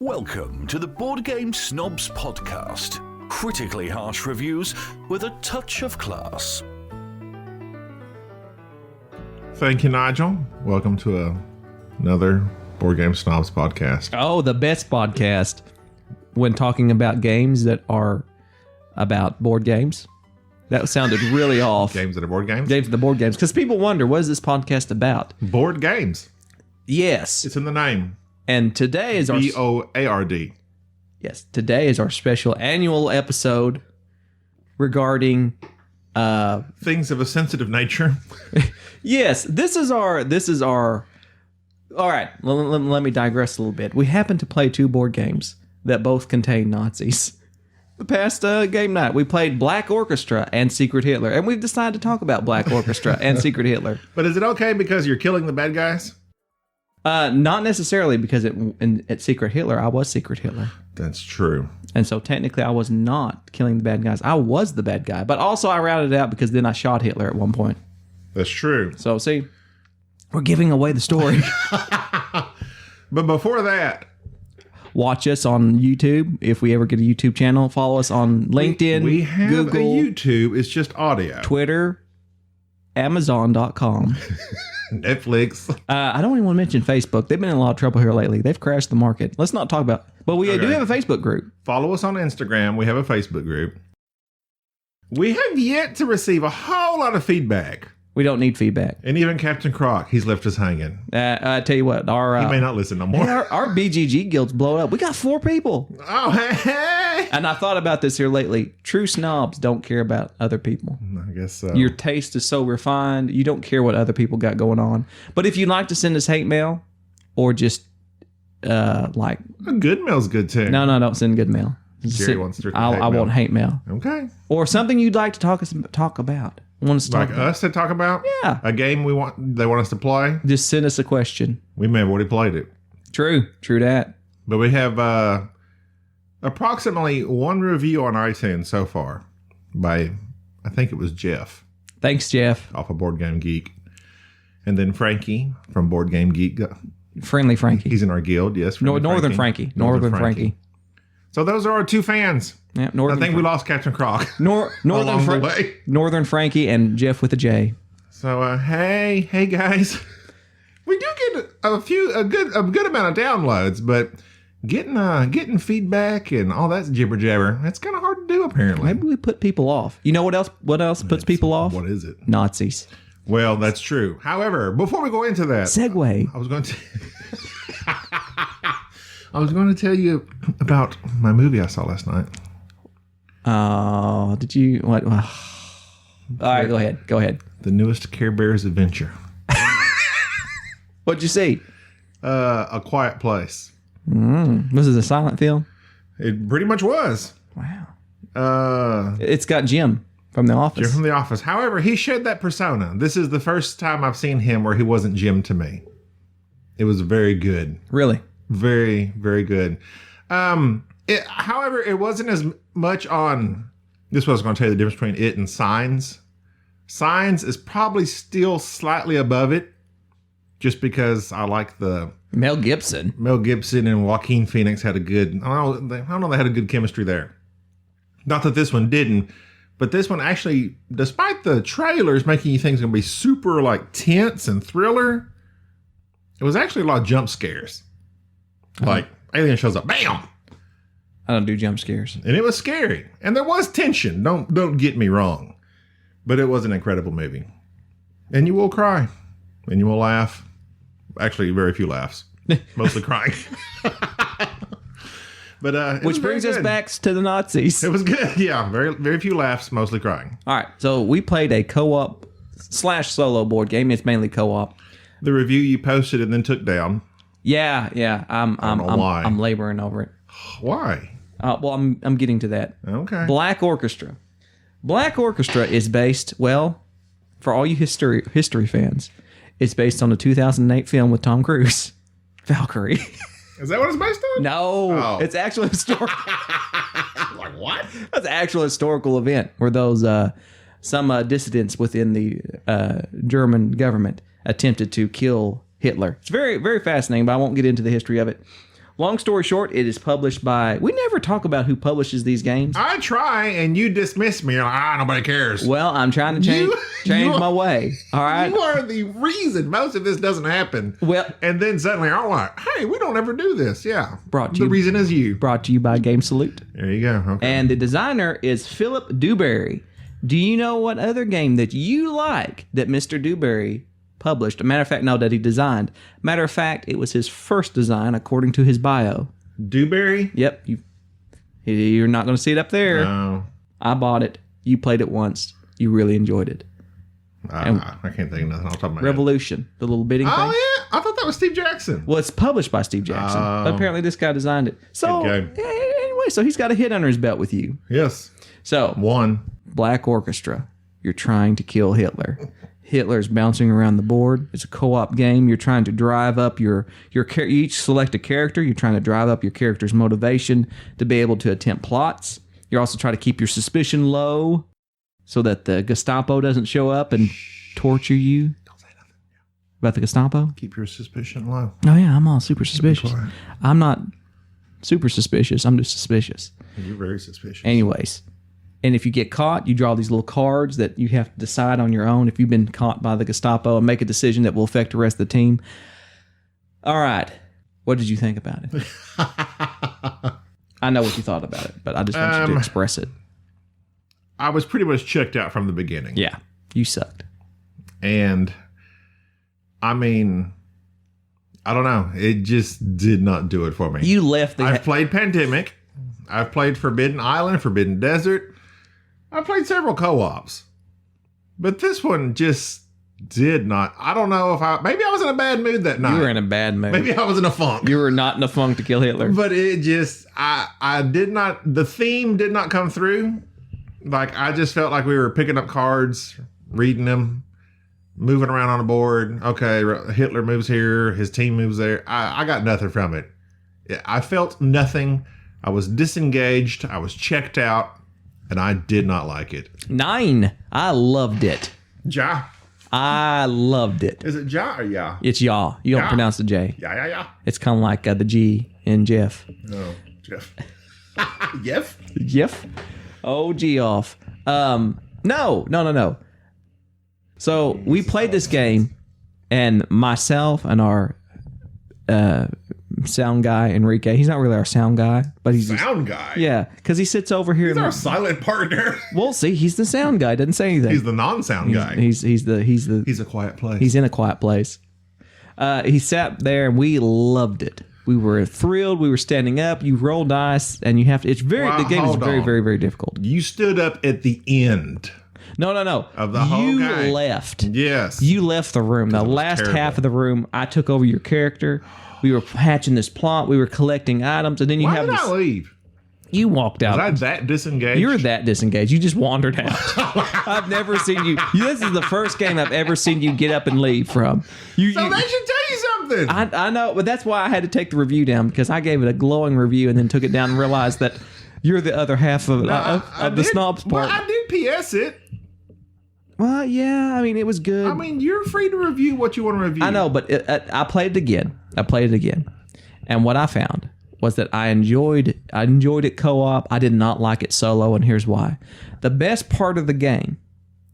Welcome to the Board Game Snobs podcast. Critically harsh reviews with a touch of class. Thank you, Nigel. Welcome to another Board Game Snobs podcast. Oh, the best podcast when talking about games that are about board games. That sounded really off. Games that are board games? Games that are board games. Because people wonder, what is this podcast about? Board games. Yes. It's in the name. And today is our... B-O-A-R-D. Yes. Today is our special annual episode regarding... things of a sensitive nature. Yes. This is our... All right. Let me digress a little bit. We happen to play two board games that both contain Nazis. The past game night, we played Black Orchestra and Secret Hitler, and we've decided to talk about Black Orchestra and Secret Hitler. But is it okay because you're killing the bad guys? Not necessarily, because at Secret Hitler, I was Secret Hitler. That's true. And so technically, I was not killing the bad guys. I was the bad guy. But also, I routed it out because then I shot Hitler at one point. That's true. So, see, we're giving away the story. But before that... Watch us on YouTube if we ever get a YouTube channel. Follow us on LinkedIn, we have Google, a YouTube. It's just audio. Twitter, Amazon.com. Netflix. I don't even want to mention Facebook. They've been in a lot of trouble here lately. They've crashed the market. Let's not talk about... But we do have a Facebook group. Follow us on Instagram. We have a Facebook group. We have yet to receive a whole lot of feedback. We don't need feedback. And even Captain Croc, he's left us hanging. I tell you what, he may not listen no more. Our BGG guild's blowing up. We got 4 people. Oh, hey. And I thought about this here lately. True snobs don't care about other people. I guess so. Your taste is so refined, you don't care what other people got going on. But if you'd like to send us hate mail, or just like... A good mail's good too. No, don't send good mail. Jerry wants to I want hate mail. Okay. Or something you'd like to talk about. Want us to like talk about. Us to talk about? Yeah. A game they want us to play? Just send us a question. We may have already played it. True that. But we have approximately 1 review on iTunes so far by, I think it was Jeff. Thanks, Jeff. Off of Board Game Geek. And then Frankie from Board Game Geek. Friendly Frankie. He's in our guild, yes. Northern Frankie. Northern Frankie. So those are our 2 fans. Yeah, I think we lost Captain Croc Northern Frankie and Jeff with a J. So hey guys, we do get a good amount of downloads, but getting feedback and all that jibber jabber, that's kind of hard to do apparently. Maybe we put people off. You know what else puts people off? What is it? Nazis. Well, that's true. However, before we go into that, segue. I was going to tell you about my movie I saw last night. Oh, did you? What? All right, go ahead. The newest Care Bears adventure. What'd you see? A Quiet Place. Was it a silent film? It pretty much was. Wow. It's got Jim from The Office. Jim from The Office. However, he showed that persona. This is the first time I've seen him where he wasn't Jim to me. It was very good. Really? Very, very good. However, it wasn't as much on... This was going to tell you the difference between it and Signs. Signs is probably still slightly above it, just because I like the... Mel Gibson and Joaquin Phoenix had a good... I don't know, they had a good chemistry there. Not that this one didn't, but this one actually, despite the trailers making you think it's going to be super like tense and thriller, it was actually a lot of jump scares. Like, alien shows up, bam! I don't do jump scares. And it was scary. And there was tension. Don't get me wrong. But it was an incredible movie. And you will cry. And you will laugh. Actually, very few laughs. Mostly crying. But which brings us back to the Nazis. It was good. Yeah, very, very few laughs, mostly crying. All right. So we played a co-op / solo board game. It's mainly co-op. The review you posted and then took down. Yeah. I'm laboring over it. Why? Well, I'm getting to that. Okay. Black Orchestra. Black Orchestra is based, well, for all you history fans, it's based on a 2008 film with Tom Cruise, Valkyrie. Is that what it's based on? No, It's actually historical. Like what? That's an actual historical event where those some dissidents within the German government attempted to kill Hitler. It's very, very fascinating, but I won't get into the history of it. long story short, it is published by... We never talk about who publishes these games. I try, and you dismiss me. You're like, nobody cares. Well, I'm trying to change my way. All right? You are the reason most of this doesn't happen. Well... And then suddenly I'm like, hey, we don't ever do this. Yeah. The reason is you. Brought to you by Game Salute. There you go. Okay. And the designer is Philip Dewberry. Do you know what other game that you like that Mr. Dewberry published? A matter of fact, no, that he designed. Matter of fact, it was his first design, according to his bio. Dewberry? Yep. You're not going to see it up there. No. I bought it. You played it once. You really enjoyed it. I can't think of nothing off the top of my Revolution, the little bidding thing. Oh, yeah. I thought that was Steve Jackson. Well, it's published by Steve Jackson. But apparently this guy designed it. So, anyway, so he's got a hit under his belt with you. Yes. So, One. Black Orchestra. You're trying to kill Hitler. Hitler's bouncing around the board. It's a co-op game. You're trying to drive up you each select a character. You're trying to drive up your character's motivation to be able to attempt plots. You're also trying to keep your suspicion low so that the Gestapo doesn't show up and torture you. Don't say nothing. About the Gestapo? Keep your suspicion low. Oh, yeah, I'm all super suspicious. I'm not super suspicious. I'm just suspicious. You're very suspicious. Anyways. And if you get caught, you draw these little cards that you have to decide on your own if you've been caught by the Gestapo and make a decision that will affect the rest of the team. All right. What did you think about it? I know what you thought about it, but I just want you to express it. I was pretty much checked out from the beginning. Yeah. You sucked. And, I mean, I don't know. It just did not do it for me. You left the... I've played Pandemic. I've played Forbidden Island, Forbidden Desert. I played several co-ops, but this one just did not. I don't know if maybe I was in a bad mood that night. You were in a bad mood. Maybe I was in a funk. You were not in a funk to kill Hitler. But it just, I did not, the theme did not come through. Like, I just felt like we were picking up cards, reading them, moving around on the board. Okay, Hitler moves here, his team moves there. I got nothing from it. I felt nothing. I was disengaged. I was checked out. And I did not like it. 9. I loved it. Ja. I loved it. Is it Ja or Ya? It's Ya. You don't Ya. pronounce the J. Ya. It's kind of like the G in Jeff. Oh, Jeff. Jeff? Jeff? Oh, G off. No. So we played this game, and myself and our sound guy, Enrique. He's not really our sound guy, but he's sound guy. Yeah, because he sits over here. He's our silent partner. Well, see, he's the sound guy. Doesn't say anything. He's the non-sound guy. He's a quiet place. He's in a quiet place. He sat there, and we loved it. We were thrilled. We were standing up. You roll dice, and you have to. It's very. The game is very, very, very difficult. You stood up at the end. No. Of the whole game. You left. Yes. You left the room. The last half of the room, I took over your character. We were hatching this plot. We were collecting items, and then you Why have did this. I leave? You walked out. Was I that disengaged? You're that disengaged. You just wandered out. I've never seen you. This is the first game I've ever seen you get up and leave from. So they should tell you something. I know, but that's why I had to take the review down, because I gave it a glowing review and then took it down and realized that you're the other half of the Snobs part. But I did PS it. Well, yeah. I mean, it was good. I mean, you're free to review what you want to review. I know, but I played it again. And what I found was that I enjoyed it co-op. I did not like it solo, and here's why. The best part of the game,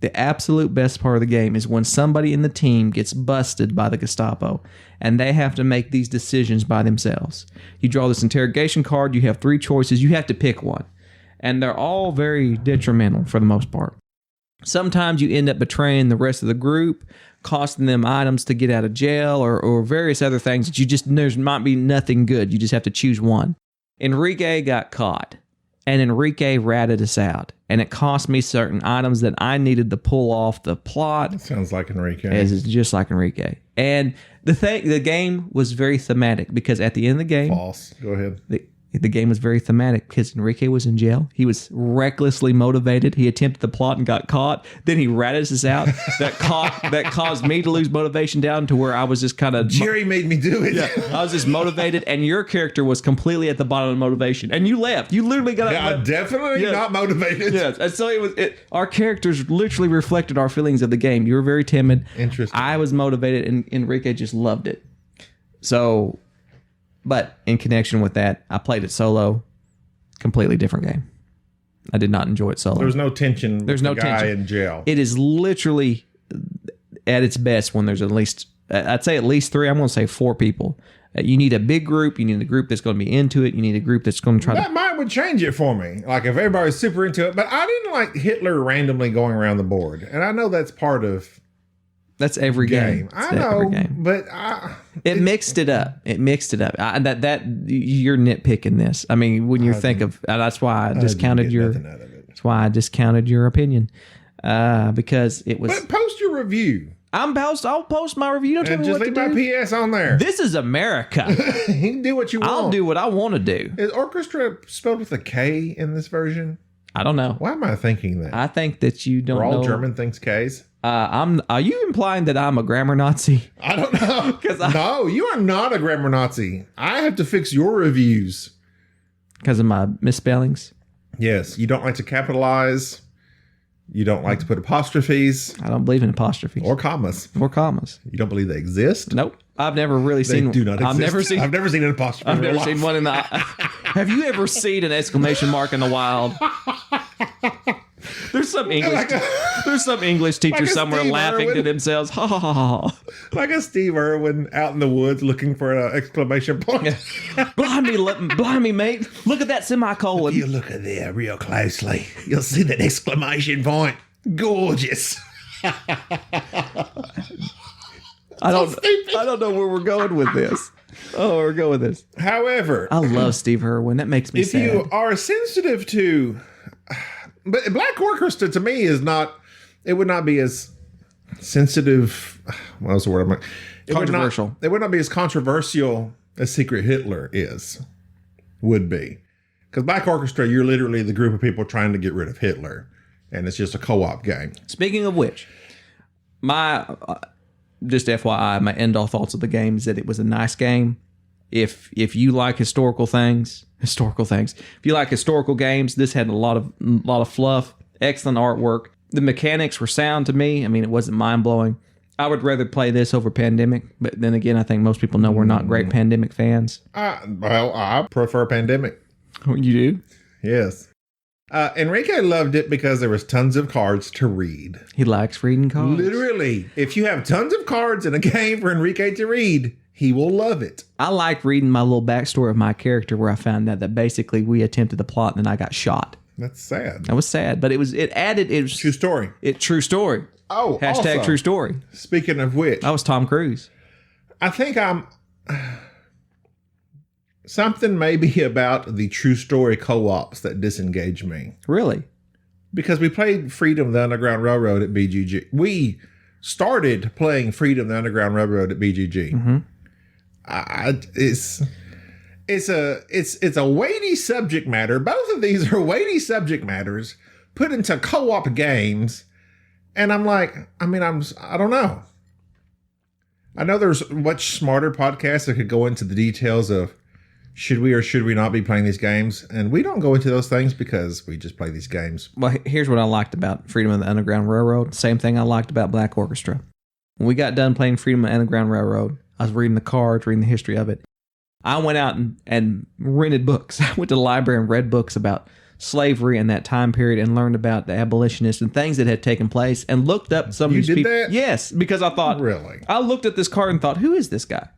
the absolute best part of the game, is when somebody in the team gets busted by the Gestapo, and they have to make these decisions by themselves. You draw this interrogation card. You have 3 choices. You have to pick one. And they're all very detrimental for the most part. Sometimes you end up betraying the rest of the group, costing them items to get out of jail, or various other things that there might be nothing good. You just have to choose one. Enrique got caught, and Enrique ratted us out, and it cost me certain items that I needed to pull off the plot. That sounds like Enrique. It's just like Enrique. And the game was very thematic, because at the end of the game... False. Go ahead. The game was very thematic because Enrique was in jail. He was recklessly motivated. He attempted the plot and got caught. Then he ratted us out. That caused me to lose motivation down to where I was just kind of... Jerry made me do it. Yeah, I was just motivated, and your character was completely at the bottom of motivation. And you left. You literally got... Yeah, definitely not motivated. Yes, and so our characters literally reflected our feelings of the game. You were very timid. Interesting. I was motivated, and Enrique just loved it. So... But in connection with that, I played it solo. Completely different game. I did not enjoy it solo. There's no tension. There's no with the guy tension in jail. It is literally at its best when there's at least, I'd say at least 3. I'm going to say 4 people. You need a big group. You need a group that's going to be into it. You need a group that's going to try that might would change it for me. Like if everybody's super into it. But I didn't like Hitler randomly going around the board. And I know that's part of That's every game. I know, but it mixed it up. It mixed it up. That you're nitpicking this. I mean, when you think of that's why I discounted your. That's why I discounted your opinion, because it was. But post your review. I'll post my review. Don't tell me what to do. Just leave my PS on there. This is America. You can do what you want. I'll do what I want to do. Is Orchestra spelled with a K in this version? I don't know. Why am I thinking that? I think that you don't know. All German thinks K's. Are you implying that I'm a grammar Nazi? I don't know. No, you are not a grammar Nazi. I have to fix your reviews. Because of my misspellings? Yes. You don't like to capitalize. You don't like to put apostrophes. I don't believe in apostrophes. Or commas. Or commas. You don't believe they exist? Nope. I've never really seen. They do not exist. I've never seen an apostrophe. I've never seen one in the. Have you ever seen an exclamation mark in the wild? There's some English. There's some English teacher like somewhere Steve laughing Irwin. to themselves. Ha ha ha ha. Like a Steve Irwin out in the woods looking for an exclamation point. Blimey, mate! Look at that semicolon. If you look at there real closely, you'll see that exclamation point. Gorgeous. I don't know where we're going with this. Oh, we're going with this. However, I love Steve Irwin. That makes me if sad. you are sensitive to, but Black Orchestra to me is not. It would not be as sensitive. What was the word? Controversial. It would not be as controversial as Secret Hitler would be, because Black Orchestra, you're literally the group of people trying to get rid of Hitler, and it's just a co-op game. Speaking of which, my just FYI, my end all thoughts of the game is that it was a nice game. If you like historical things, if you like historical games, this had a lot of fluff, excellent artwork. The mechanics were sound to me. I mean, it wasn't mind blowing. I would rather play this over Pandemic, but then again, I think most people know we're not great Pandemic fans. I prefer Pandemic. Oh, you do? Yes. Enrique loved it because there was tons of cards to read. He likes reading cards. Literally. If you have tons of cards in a game for Enrique to read, he will love it. I like reading my little backstory of my character where I found out that basically we attempted the plot and then I got shot. That's sad. That was sad, but it was true story. True story. Oh, hashtag also, true story. Speaking of which, I was Tom Cruise. I think something maybe about the true story co-ops that disengage me. Really? Because we played Freedom, the Underground Railroad at BGG. We started playing Freedom, the Underground Railroad at BGG. Mm-hmm. It's a weighty subject matter. Both of these are weighty subject matters put into co-op games. And I'm like, I don't know. I know there's much smarter podcasts that could go into the details of should we or should we not be playing these games? And we don't go into those things because we just play these games. Well, here's what I liked about Freedom of the Underground Railroad. Same thing I liked about Black Orchestra. When we got done playing Freedom of the Underground Railroad, I was reading the cards, reading the history of it. I went out and rented books. I went to the library and read books about slavery in that time period and learned about the abolitionists and things that had taken place and looked up some of these people. You did that? Yes, because I thought, really? I looked at this card and thought, who is this guy?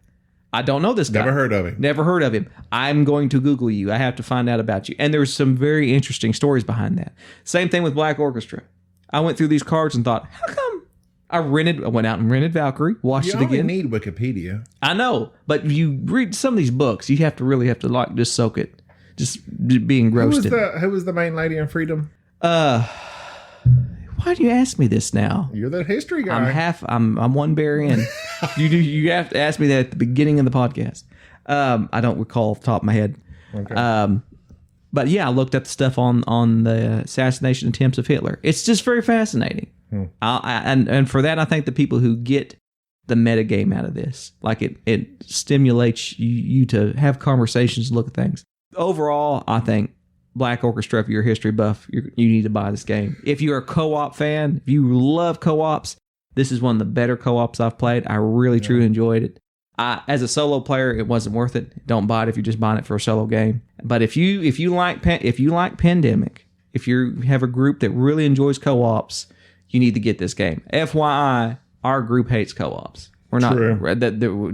I don't know this guy. Never heard of him. Never heard of him. I'm going to Google you. I have to find out about you. And there's some very interesting stories behind that. Same thing with Black Orchestra. I went through these cards and thought, how come I went out and rented Valkyrie, watched it again. You only need Wikipedia. I know, but you read some of these books, you really have to like just soak it, just be engrossed in it. Who was the main lady in Freedom? Why do you ask me this now? You're the history guy. I'm one bear in. You have to ask me that at the beginning of the podcast. I don't recall off the top of my head. Okay. But yeah, I looked up the stuff on the assassination attempts of Hitler. It's just very fascinating. And for that, I think the people who get the metagame out of this, like it stimulates you to have conversations, look at things. Overall, I think Black Orchestra, if you're a history buff, you need to buy this game. If you're a co-op fan, if you love co-ops, this is one of the better co-ops I've played. I really, truly enjoyed it. As a solo player, it wasn't worth it. Don't buy it if you're just buying it for a solo game. But if you like Pandemic, if you have a group that really enjoys co-ops, you need to get this game. FYI, our group hates co-ops. We're not.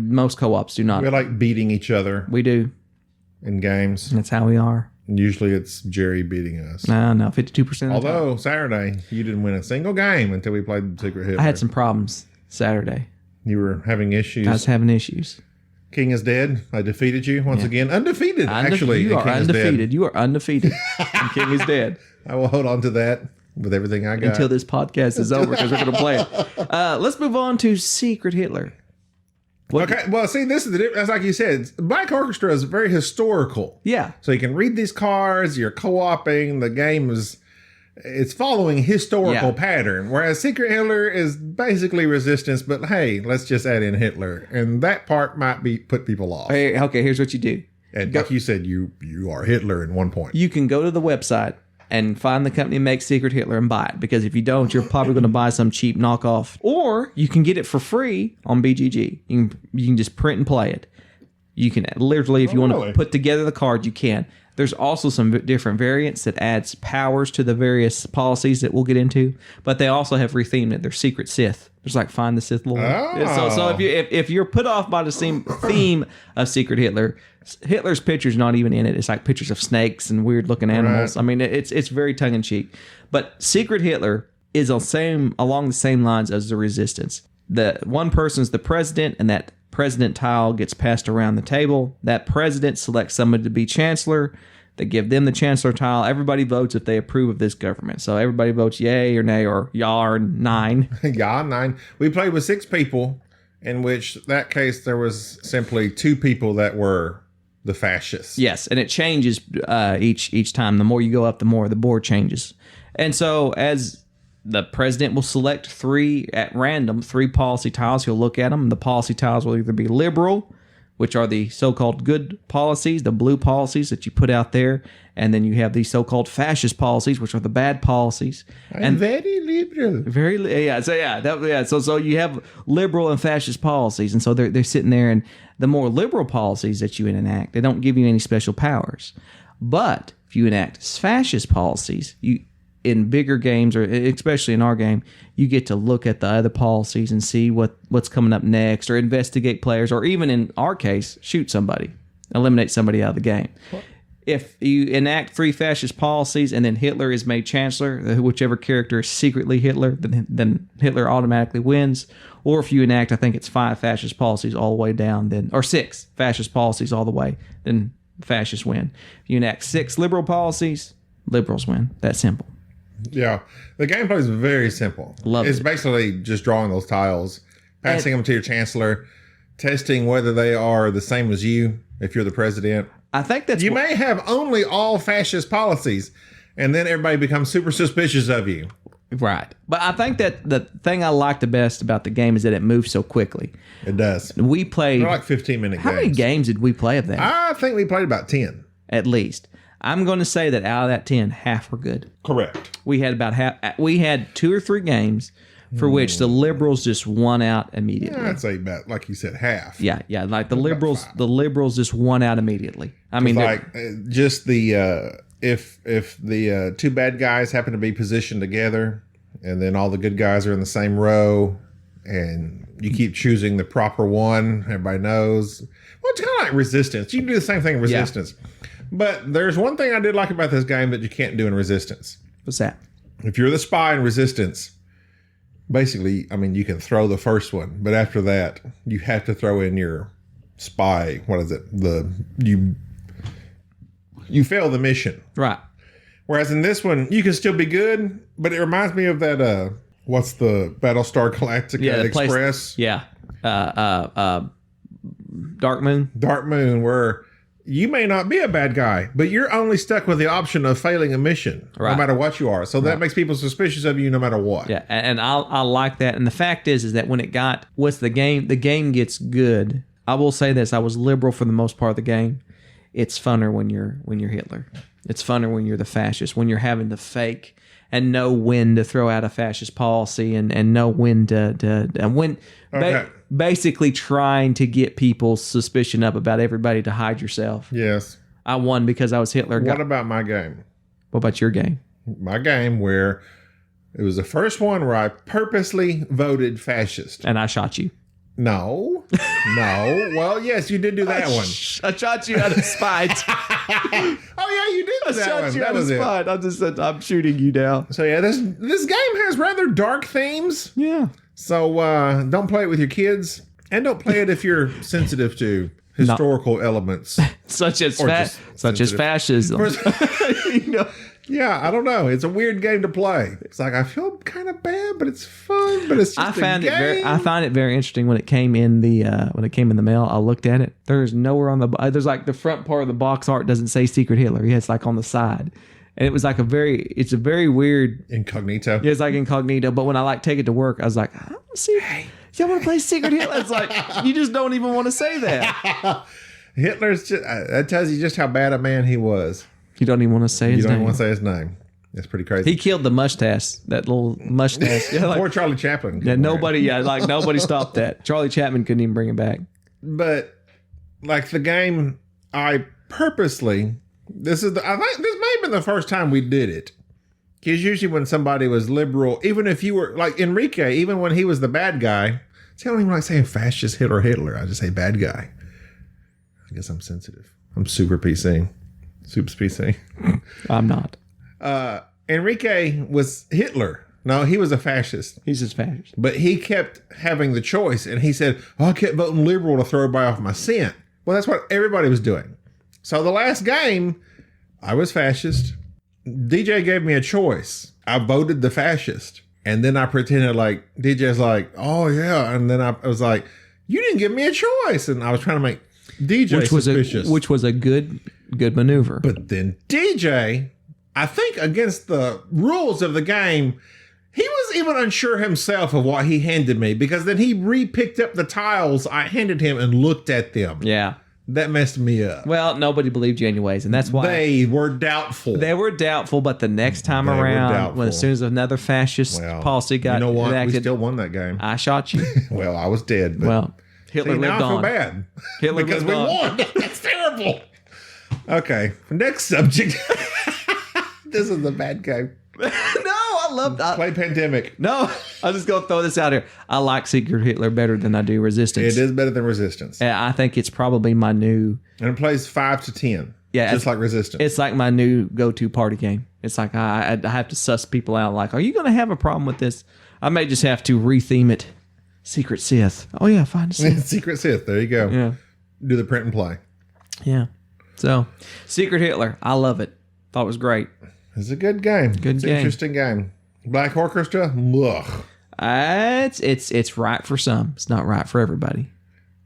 Most co-ops do not. We like beating each other. We do in games. That's how we are. Usually it's Jerry beating us. No, 52%. Although Saturday, you didn't win a single game until we played Secret Hitler. I had some problems Saturday. You were having issues. I was having issues. King is dead. I defeated you once again. Undefeated, actually. You are undefeated. You are undefeated. And King is dead. I will hold on to that with everything I got. Until this podcast is over, because we're going to play it. Let's move on to Secret Hitler. Okay, well, see, this is the difference. Like you said, Black Orchestra is very historical. Yeah. So you can read these cards, you're co-oping, the game it's following historical pattern, whereas Secret Hitler is basically resistance, but hey, let's just add in Hitler. And that part might put people off. Hey, okay, here's what you do. And like you said, you are Hitler in one point. You can go to the website and find the company that makes Secret Hitler and buy it, because if you don't, you're probably going to buy some cheap knockoff. Or you can get it for free on BGG. You can just print and play it. You can literally, if you want to put together the card, you can. There's also some different variants that adds powers to the various policies that we'll get into, but they also have rethemed it. They're Secret Sith. There's like Find the Sith Lord. Oh. So if you're put off by the same theme of Secret Hitler, Hitler's picture's not even in it. It's like pictures of snakes and weird looking animals. Right. I mean, it's very tongue in cheek. But Secret Hitler is along the same lines as the Resistance. The one person's the president, and that president tile gets passed around the table. That president selects somebody to be chancellor. They give them the chancellor tile. Everybody votes if they approve of this government. So everybody votes yay or nay or yah or nine. Yah, 9. We played with 6 people, in which that case there was simply 2 people that were the fascists. Yes, and it changes each time. The more you go up, the more the board changes. And so as the president will select 3 at random, 3 policy tiles. He'll look at them. The policy tiles will either be liberal, which are the so-called good policies, the blue policies that you put out there. And then you have the so-called fascist policies, which are the bad policies. I'm very liberal. So you have liberal and fascist policies. And so they're sitting there, and the more liberal policies that you enact, they don't give you any special powers. But if you enact fascist policies, in bigger games, or especially in our game, you get to look at the other policies and see what's coming up next, or investigate players, or even in our case, shoot somebody, eliminate somebody out of the game. What? If you enact 3 fascist policies and then Hitler is made chancellor, whichever character is secretly Hitler, then Hitler automatically wins. Or if you enact, I think it's 5 fascist policies all the way down, or 6 fascist policies all the way, then fascists win. If you enact 6 liberal policies, liberals win. That simple. Yeah, the gameplay is very simple. It's basically just drawing those tiles, passing them to your chancellor, testing whether they are the same as you if you're the president. I think that's... You may have only all fascist policies, and then everybody becomes super suspicious of you. Right. But I think that the thing I like the best about the game is that it moves so quickly. It does. We played... They're like 15-minute games. How many games did we play of that? I think we played about 10. At least. I'm going to say that out of that 10, half were good. Correct. We had about half. We had 2 or 3 games for which the liberals just won out immediately. Yeah, I'd say about, like you said, half. Yeah. Like the liberals just won out immediately. I mean, like just the if the 2 bad guys happen to be positioned together, and then all the good guys are in the same row, and you keep choosing the proper one, everybody knows. Well, it's kind of like Resistance. You can do the same thing in Resistance. Yeah. But there's one thing I did like about this game that you can't do in Resistance. What's that? If you're the spy in Resistance, basically, I mean, you can throw the first one, but after that, you have to throw in your spy. What is it? You fail the mission. Right. Whereas in this one, you can still be good, but it reminds me of that, what's the Battlestar Galactica Express? Dark Moon. Dark Moon, where... You may not be a bad guy, but you're only stuck with the option of failing a mission, no matter what you are. So that makes people suspicious of you no matter what. Yeah, and I like that. And the fact is that when it got, the game gets good. I will say this, I was liberal for the most part of the game. it's funner when you're Hitler. It's funner when you're the fascist, when you're having to fake and know when to throw out a fascist policy and know when basically trying to get people's suspicion up about everybody to hide yourself. Yes. I won because I was Hitler. What about my game? What about your game? My game where it was the first one where I purposely voted fascist. And I shot you. No. Well, yes, you did do that one. I shot you out of spite. Oh, yeah, you did do that one. I shot you That out of was it. spite. I just said, I'm shooting you down. So, yeah, this game has rather dark themes. Yeah. So, don't play it with your kids. And don't play it if you're sensitive to historical elements. Such as sensitive. fascism. You know? Yeah, I don't know. It's a weird game to play. It's like I feel kind of bad, but it's fun. But it's just a game. I find it very interesting when it came in the mail. I looked at it. There's nowhere on the there's like the front part of the box art doesn't say Secret Hitler. Yeah, it's like on the side, and it was like it's a very weird incognito. Yeah, it's like incognito. But when I take it to work, I was like, I don't see. Hey, y'all want to play Secret Hitler? It's like you just don't even want to say that. Hitler's just that tells you just how bad a man he was. You don't even want to say his name. You don't even want to say his name. That's pretty crazy. He killed the mustache, that little mustache. Yeah, Poor Charlie Chaplin. Yeah, nobody stopped that. Charlie Chaplin couldn't even bring it back. But like the game, I purposely I think this may have been the first time we did it. Because usually when somebody was liberal, even if you were like Enrique, even when he was the bad guy, see, I don't even like saying fascist Hitler. I just say bad guy. I guess I'm sensitive. I'm super PC. Soup's PC. I'm not. Enrique was Hitler. No, he was a fascist. He's just fascist. But he kept having the choice, and he said, I kept voting liberal to throw everybody off my scent. Well, that's what everybody was doing. So the last game, I was fascist. DJ gave me a choice. I voted the fascist. And then I pretended like, DJ's like, oh, yeah. And then I was like, you didn't give me a choice. And I was trying to make DJ suspicious. Which was a good maneuver. But then DJ, I think against the rules of the game, he was even unsure himself of what he handed me, because then he re-picked up the tiles I handed him and looked at them. Yeah. That messed me up. Well, nobody believed you anyways, and that's why they were doubtful. They were doubtful, but the next time around, when as soon as another fascist policy got enacted, we still won that game. I shot you. Well, I was dead. But well, Hitler lived on. Now I feel bad Hitler because we won. That's terrible. Okay, next subject. This is a bad game. No, I love that. Play Pandemic. No, I'm just gonna throw this out here. I like Secret Hitler better than I do Resistance. It is better than Resistance. And I think it's probably my new. And it plays 5 to 10. Yeah, just like Resistance. It's like my new go-to party game. It's like I have to suss people out. Like, are you gonna have a problem with this? I may just have to retheme it. Secret Sith. Oh yeah, find a Sith. Secret Sith. There you go. Yeah. Do the print and play. Yeah. So, Secret Hitler. I love it. Thought it was great. It's a good game. It's an interesting game. Black Orchestra. Ugh. It's right for some. It's not right for everybody.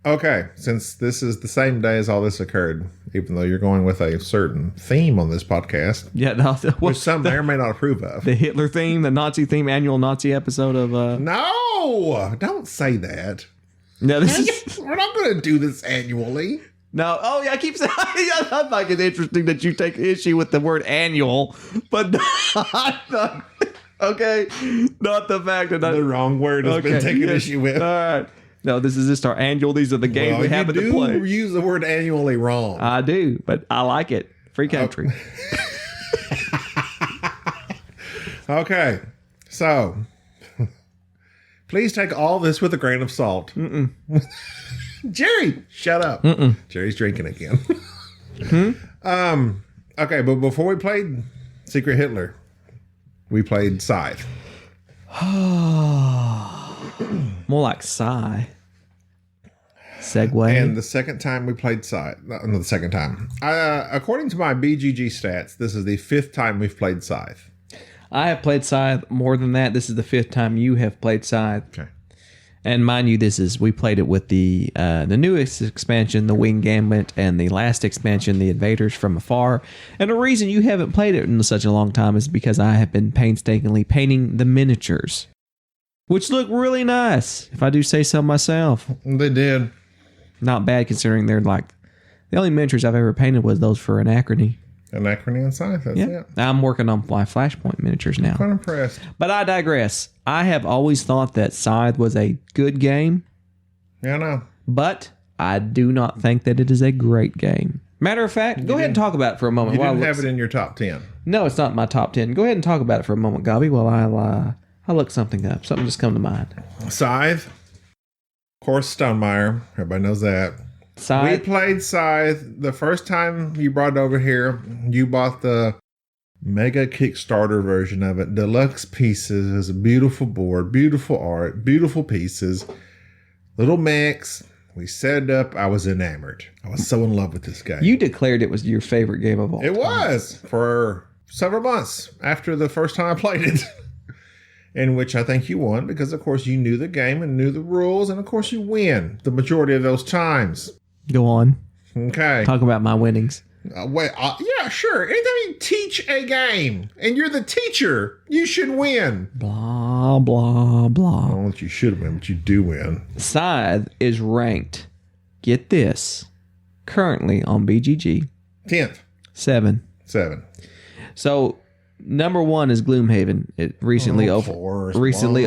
Okay, since this is the same day as all this occurred, even though you're going with a certain theme on this podcast, yeah, no, which some may or may not approve of, the Hitler theme, the Nazi theme, annual Nazi episode of. No, don't say that. No, we're not going to do this annually. No, oh yeah, I keep saying I find it interesting that you take issue with the word annual, but not okay, not the fact that the wrong word has been taken issue with. All right. No, this is just our annual. These are the games we happen to play. You use the word annually wrong. I do, but I like it. Free country. Okay, so please take all this with a grain of salt. Jerry, shut up. Jerry's drinking again. Okay, but before we played Secret Hitler, we played Scythe. More like sigh. Segway. And the second time we played Scythe. No, the second time. According to my BGG stats, this is the 5th time we've played Scythe. I have played Scythe more than that. This is the 5th time you have played Scythe. Okay. And mind you, we played it with the newest expansion, the Wing Gambit, and the last expansion, the Invaders from Afar. And the reason you haven't played it in such a long time is because I have been painstakingly painting the miniatures, which look really nice, if I do say so myself. They did. Not bad considering they're like The only miniatures I've ever painted was those for Anachrony. Anachrony and Scythe, that's it. I'm working on my Flashpoint miniatures now. Quite impressed. But I digress. I have always thought that Scythe was a good game, Yeah, I know. but I do not think that it is a great game. Matter of fact, go ahead and talk about it for a moment. You didn't have it in your top 10. No, it's not my top 10. Go ahead and talk about it for a moment, Gobby, while I look something up. Something just come to mind. Scythe. Of course, Stonemeyer. Everybody knows that. Scythe. We played Scythe. The first time you brought it over here, you bought the mega Kickstarter version of it. Deluxe pieces. It was a beautiful board, beautiful art, beautiful pieces. Little mix. We set it up. I was enamored. I was so in love with this game. You declared it was your favorite game of all time. It was for several months after the first time I played it. In which I think you won because, of course, you knew the game and knew the rules. And, of course, you win the majority of those times. Go on. Okay. Talk about my winnings. Yeah, sure. Anytime you teach a game and you're the teacher, you should win. Blah, blah, blah. I don't know what you should win, but you do win. Scythe is ranked, get this, currently on BGG. 10th. 7. So, number 1 is Gloomhaven. It recently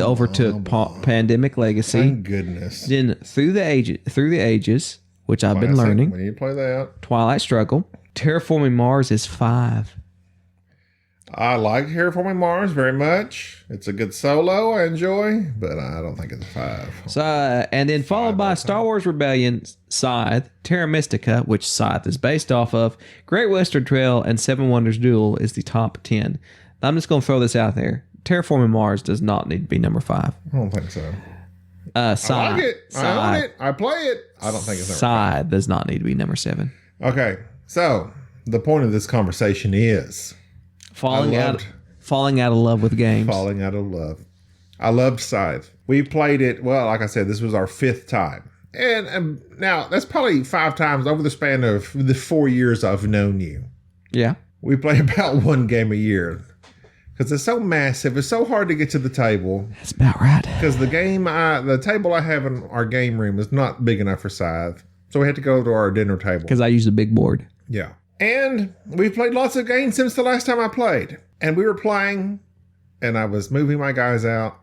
overtook Pandemic Legacy. Thank goodness. Then Through the Ages, which I've been learning. We need to play that. Twilight Struggle. Terraforming Mars is 5. I like Terraforming Mars very much. It's a good solo I enjoy, but I don't think it's a 5. So, and then followed by Star Wars Rebellion, Scythe, Terra Mystica, which Scythe is based off of, Great Western Trail, and Seven Wonders Duel is the top 10. I'm just going to throw this out there. Terraforming Mars does not need to be number 5. I don't think so. Scythe, I like it. I own it. I play it. I don't think it's number 5. Scythe does not need to be number 7. Okay, so the point of this conversation is Falling out of love with games. Falling out of love. I loved Scythe. We played it, well, like I said, this was our 5th time. And now, that's probably 5 times over the span of the 4 years I've known you. Yeah. We play about 1 game a year. Because it's so massive. It's so hard to get to the table. That's about right. Because the table I have in our game room is not big enough for Scythe. So we had to go to our dinner table. Because I use a big board. Yeah. And we've played lots of games since the last time I played. And we were playing, and I was moving my guys out.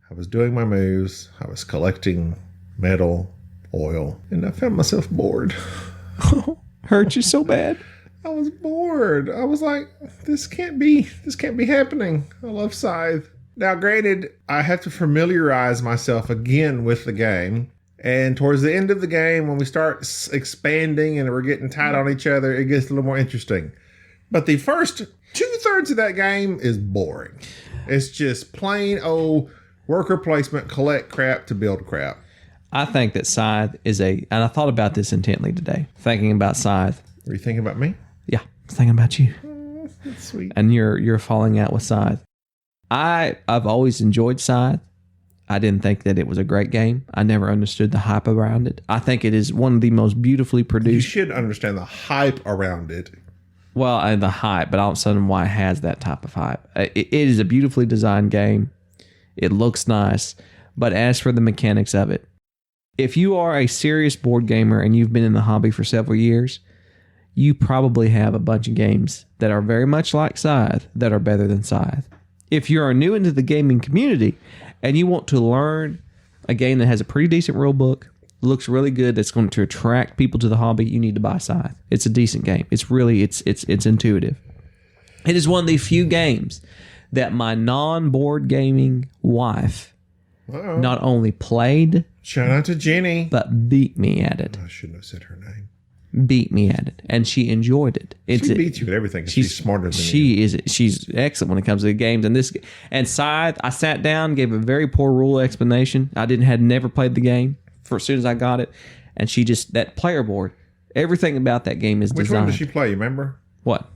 I was doing my moves. I was collecting metal, oil, and I found myself bored. Hurt you so bad. I was bored. I was like, this can't be happening. I love Scythe. Now, granted, I have to familiarize myself again with the game. And towards the end of the game, when we start expanding and we're getting tight on each other, it gets a little more interesting. But the first 2/3 of that game is boring. It's just plain old worker placement, collect crap to build crap. I think that Scythe is and I thought about this intently today, thinking about Scythe. Were you thinking about me? Yeah, I was thinking about you. That's sweet. And you're falling out with Scythe. I've always enjoyed Scythe. I didn't think that it was a great game. I never understood the hype around it. I think it is one of the most beautifully You produced. should understand the hype around it. Well, and the hype, but I don't understand why it has that type of hype. It is a beautifully designed game. It looks nice. But as for the mechanics of it, if you are a serious board gamer and you've been in the hobby for several years, you probably have a bunch of games that are very much like Scythe that are better than Scythe. If you're new into the gaming community and you want to learn a game that has a pretty decent rule book, looks really good, that's going to attract people to the hobby, you need to buy Scythe. It's a decent game. It's really, it's intuitive. It is one of the few games that my non-board gaming wife not only played, Shout out to Jenny. but beat me at it. I shouldn't have said her name. Beat me at it. And she enjoyed it. She beats you at everything. She's smarter than you. She's excellent when it comes to the games. And Scythe, I sat down, gave a very poor rule explanation. I had never played the game for as soon as I got it. And she just, that player board, everything about that game is Which designed. one does she play? You remember? What?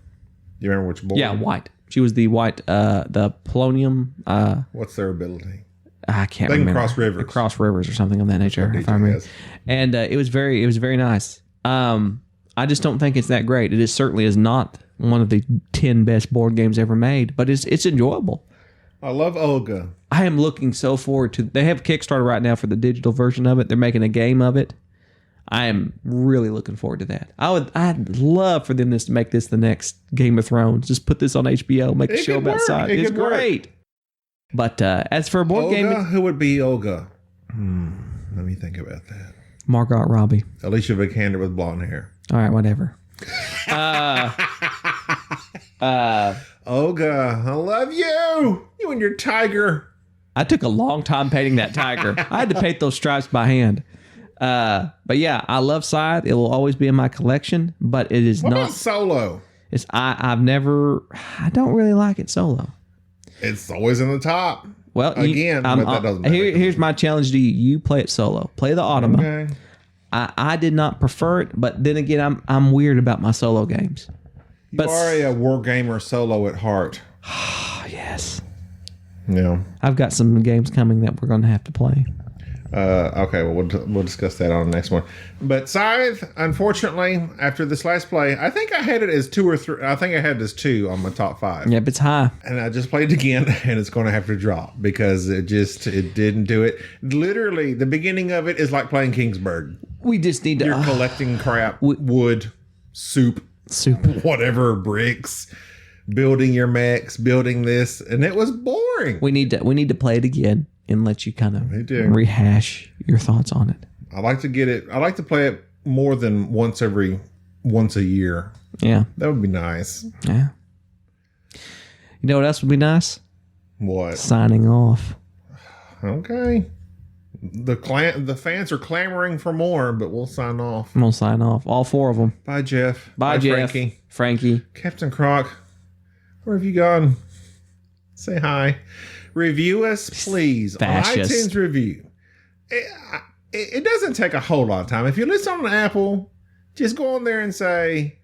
You remember which board? Yeah, white. She was the white, the polonium. What's their ability? I can't They can remember. cross rivers. Cross rivers or something of that nature. If I remember. Yes. And it was very nice. I just don't think it's that great. It certainly is not one of the 10 best board games ever made, but it's enjoyable. I love Olga. I am looking so forward to. They have a Kickstarter right now for the digital version of it. They're making a game of it. I am really looking forward to that. I'd love for them to make this the next Game of Thrones. Just put this on HBO, make a show about side. It's great. But as for a board game, who would be Olga? Let me think about that. Margot Robbie. Alicia Vikander with blonde hair. All right, whatever. Olga, I love you. You and your tiger. I took a long time painting that tiger. I had to paint those stripes by hand. But yeah, I love Scythe. It will always be in my collection, but it is what not about solo. I don't really like it solo. It's always in the top. Well, but that doesn't matter. Here's my challenge to you. You play it solo. Play the Automa. Okay. I did not prefer it, but then again, I'm weird about my solo games. You are a war gamer solo at heart. Yes. Yeah. I've got some games coming that we're going to have to play. Okay, well, we'll discuss that on the next one. But Scythe, unfortunately, after this last play, I think I had it as 2 or 3. I think I had it as 2 on my top 5. Yep, it's high. And I just played it again, and it's going to have to drop because it didn't do it. Literally, the beginning of it is like playing Kingsburg. We just need to. You're collecting crap, wood, soup, whatever, bricks, building your mechs, building this, and it was boring. We need to play it again and let you kind of rehash your thoughts on it. I like to play it more than once a year. Yeah. That would be nice. Yeah. You know what else would be nice? What? Signing off. Okay. The fans are clamoring for more, but we'll sign off. I'm going to sign off. All 4 of them. Bye, Jeff. Bye, Jeff. Frankie. Captain Croc. Where have you gone? Say hi. Review us, please. Fascist. On iTunes review. It doesn't take a whole lot of time. If you listen on Apple, just go on there and say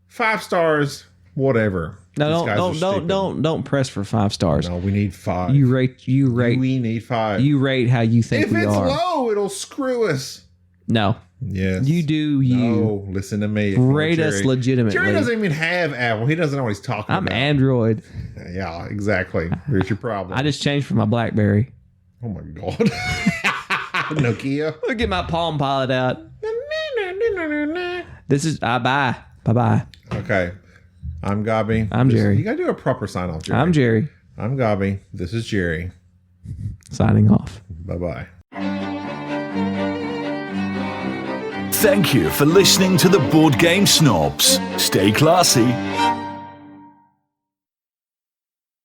5 stars, whatever. No, don't press for 5 stars. No, we need 5. You rate. We need 5. You rate how you think if we are. If it's low, it'll screw us. No. Yes. You do you. No, listen to me. Rate us legitimately. Jerry doesn't even have Apple. He doesn't know what he's talking about. I'm Android. Yeah, exactly. Here's your problem. I just changed from my BlackBerry. Oh my God. Nokia. Look, get my Palm Pilot out. This is bye. Bye. Okay. I'm Gobby. I'm Jerry. You got to do a proper sign off, Jerry. I'm Jerry. I'm Gobby. This is Jerry. Signing off. Bye-bye. Thank you for listening to the Board Game Snobs. Stay classy.